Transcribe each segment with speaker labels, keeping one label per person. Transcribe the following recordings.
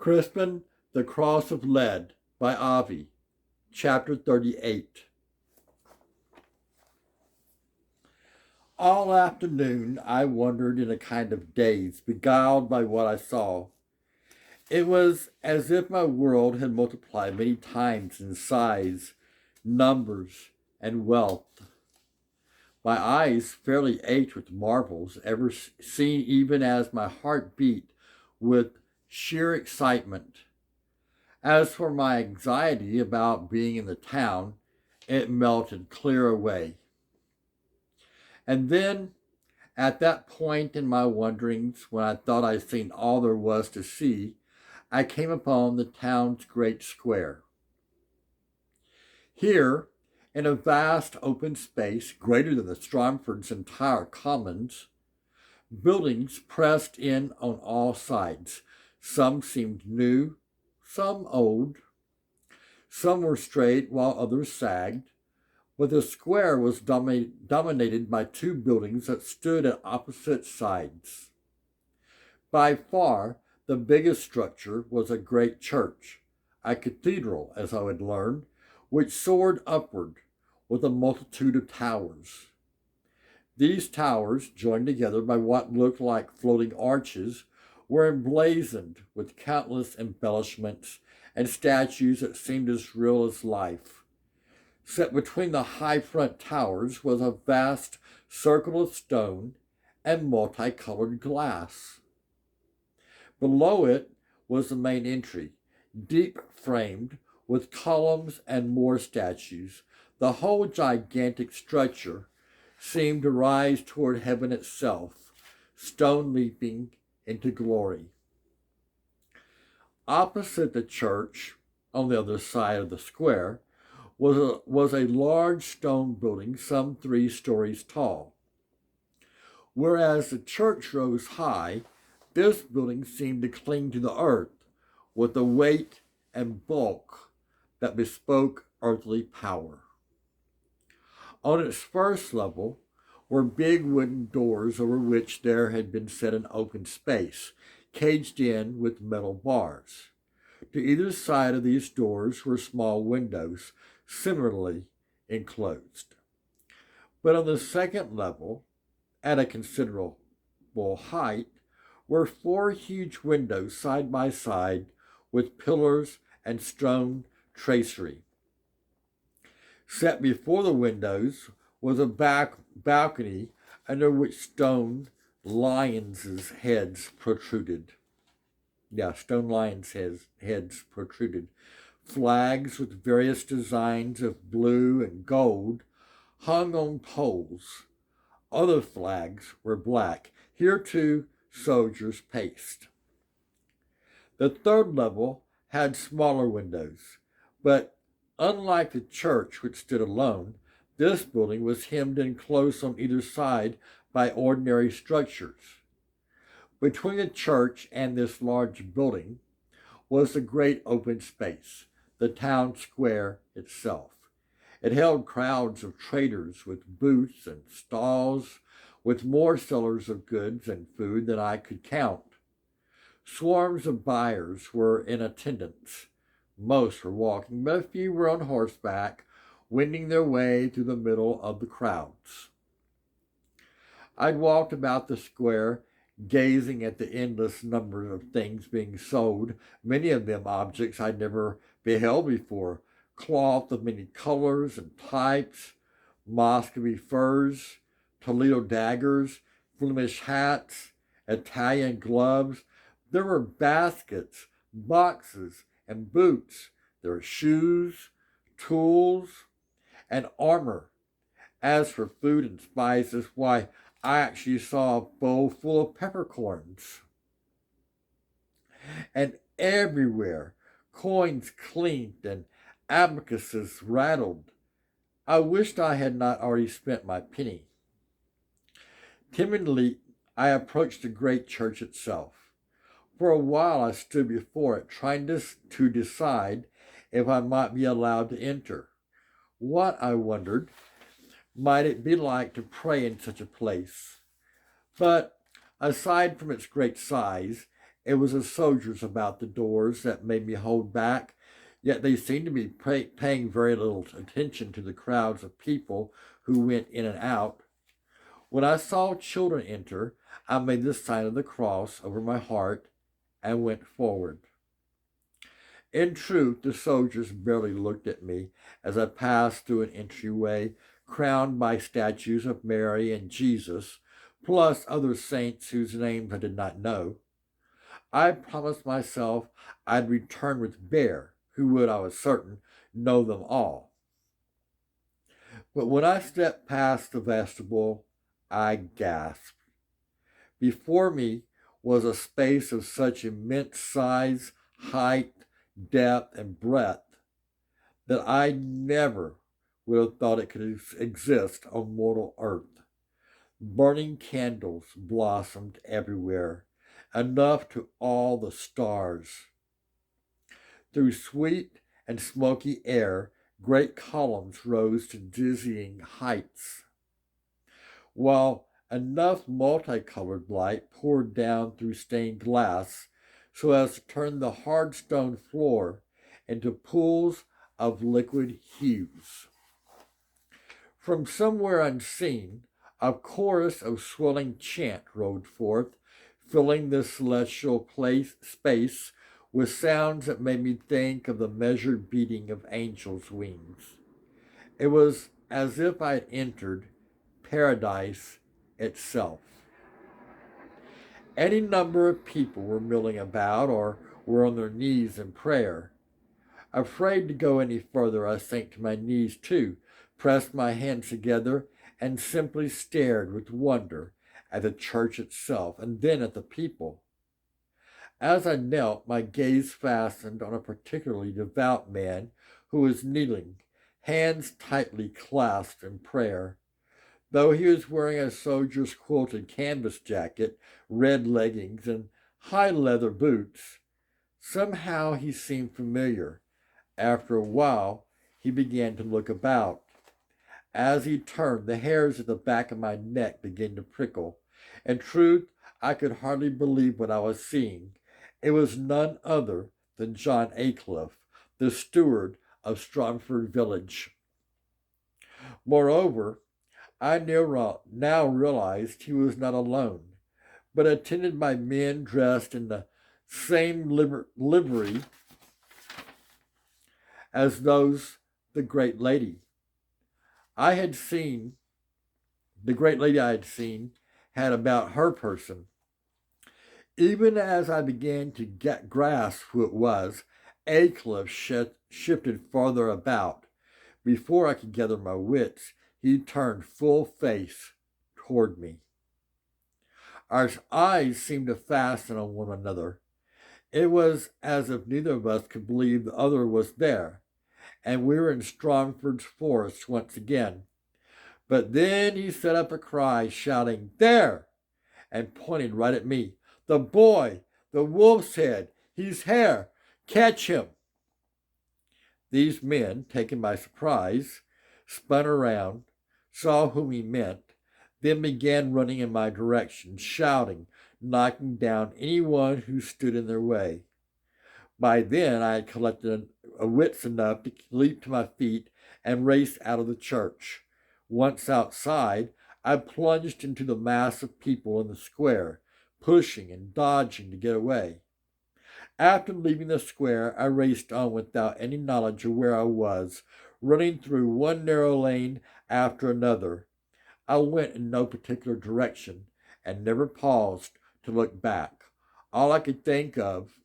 Speaker 1: Crispin, The Cross of Lead by Avi, Chapter 38. All afternoon I wandered in a kind of daze, beguiled by what I saw. It was as if my world had multiplied many times in size, numbers, and wealth. My eyes fairly ached with marvels ever seen, even as my heart beat with sheer excitement. As for my anxiety about being in the town, it melted clear away. And then, at that point in my wanderings, when I thought I'd seen all there was to see, I came upon the town's great square. Here, in a vast open space greater than the Stromford's entire commons, buildings pressed in on all sides. Some seemed new, some old. Some were straight while others sagged, but the square was dominated by two buildings that stood at opposite sides. By far, the biggest structure was a great church, a cathedral, as I had learned, which soared upward with a multitude of towers. These towers, joined together by what looked like floating arches, were emblazoned with countless embellishments and statues that seemed as real as life. Set between the high front towers was a vast circle of stone and multicolored glass. Below it was the main entry, deep framed with columns and more statues. The whole gigantic structure seemed to rise toward heaven itself, stone leaping into glory. Opposite the church, on the other side of the square, was a large stone building some 3 stories tall. Whereas the church rose high, this building seemed to cling to the earth with a weight and bulk that bespoke earthly power. On its first level were big wooden doors over which there had been set an open space, caged in with metal bars. To either side of these doors were small windows, similarly enclosed. But on the second level, at a considerable height, were 4 huge windows side by side with pillars and stone tracery. Set before the windows was a balcony under which stone lions' heads protruded. Stone lions' heads protruded. Flags with various designs of blue and gold hung on poles. Other flags were black. Here, too, soldiers paced. The third level had smaller windows, but unlike the church, which stood alone, this building was hemmed in close on either side by ordinary structures. Between the church and this large building was the great open space, the town square itself. It held crowds of traders with booths and stalls, with more sellers of goods and food than I could count. Swarms of buyers were in attendance. Most were walking, but a few were on horseback, wending their way through the middle of the crowds. I'd walked about the square, gazing at the endless number of things being sold, many of them objects I'd never beheld before: cloth of many colors and types, Muscovy furs, Toledo daggers, Flemish hats, Italian gloves. There were baskets, boxes, and boots. There were shoes, tools, and armor. As for food and spices, why, I actually saw a bowl full of peppercorns. And everywhere, coins clinked and abacuses rattled. I wished I had not already spent my penny. Timidly, I approached the great church itself. For a while I stood before it, trying to decide if I might be allowed to enter. What, I wondered, might it be like to pray in such a place? But aside from its great size, It was the soldiers about the doors that made me hold back, yet they seemed to be paying very little attention to the crowds of people who went in and out. When I saw children enter, I made the sign of the cross over my heart and went forward. In truth, the soldiers barely looked at me as I passed through an entryway crowned by statues of Mary and Jesus, plus other saints whose names I did not know. I promised myself I'd return with Bear, who would, I was certain, know them all. But when I stepped past the vestibule, I gasped. Before me was a space of such immense size, height, depth, and breadth that I never would have thought it could exist on mortal earth. Burning candles blossomed everywhere, enough to awe the stars. Through sweet and smoky air, great columns rose to dizzying heights, while enough multicolored light poured down through stained glass so as to turn the hard stone floor into pools of liquid hues. From somewhere unseen, a chorus of swelling chant rolled forth, filling the celestial space with sounds that made me think of the measured beating of angels' wings. It was as if I had entered paradise itself. Any number of people were milling about or were on their knees in prayer. Afraid to go any further, I sank to my knees too, pressed my hands together, and simply stared with wonder at the church itself and then at the people. As I knelt, my gaze fastened on a particularly devout man who was kneeling, hands tightly clasped in prayer. Though he was wearing a soldier's quilted canvas jacket, red leggings, and high leather boots, somehow he seemed familiar. After a while, he began to look about. As he turned, the hairs at the back of my neck began to prickle. In truth, I could hardly believe what I was seeing. It was none other than John Aycliffe, the steward of Stromford village. Moreover, I now realized he was not alone, but attended by men dressed in the same livery as those the great lady I had seen had about her person. Even as I began to grasp who it was, Aycliffe shifted farther about. Before I could gather my wits, he turned full face toward me. Our eyes seemed to fasten on one another. It was as if neither of us could believe the other was there, and we were in Stromford's forest once again. But then he set up a cry, shouting, "There!" and pointed right at me. "The boy! The wolf's head! He's here! Catch him!" These men, taken by surprise, spun around, saw whom he meant, then began running in my direction, shouting, knocking down anyone who stood in their way. By then I had collected wits enough to leap to my feet and race out of the church. Once outside, I plunged into the mass of people in the square, pushing and dodging to get away. After leaving the square, I raced on without any knowledge of where I was, running through one narrow lane after another. I went in no particular direction and never paused to look back. All I could think of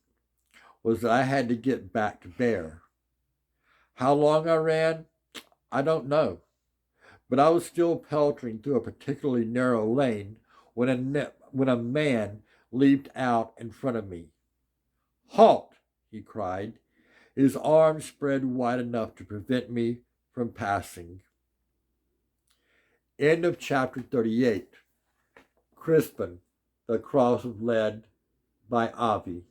Speaker 1: was that I had to get back to Bear. How long I ran, I don't know, but I was still peltering through a particularly narrow lane when a man leaped out in front of me. "Halt!" he cried, his arms spread wide enough to prevent me from passing. End of chapter 38. Crispin, The Cross of Lead by Avi.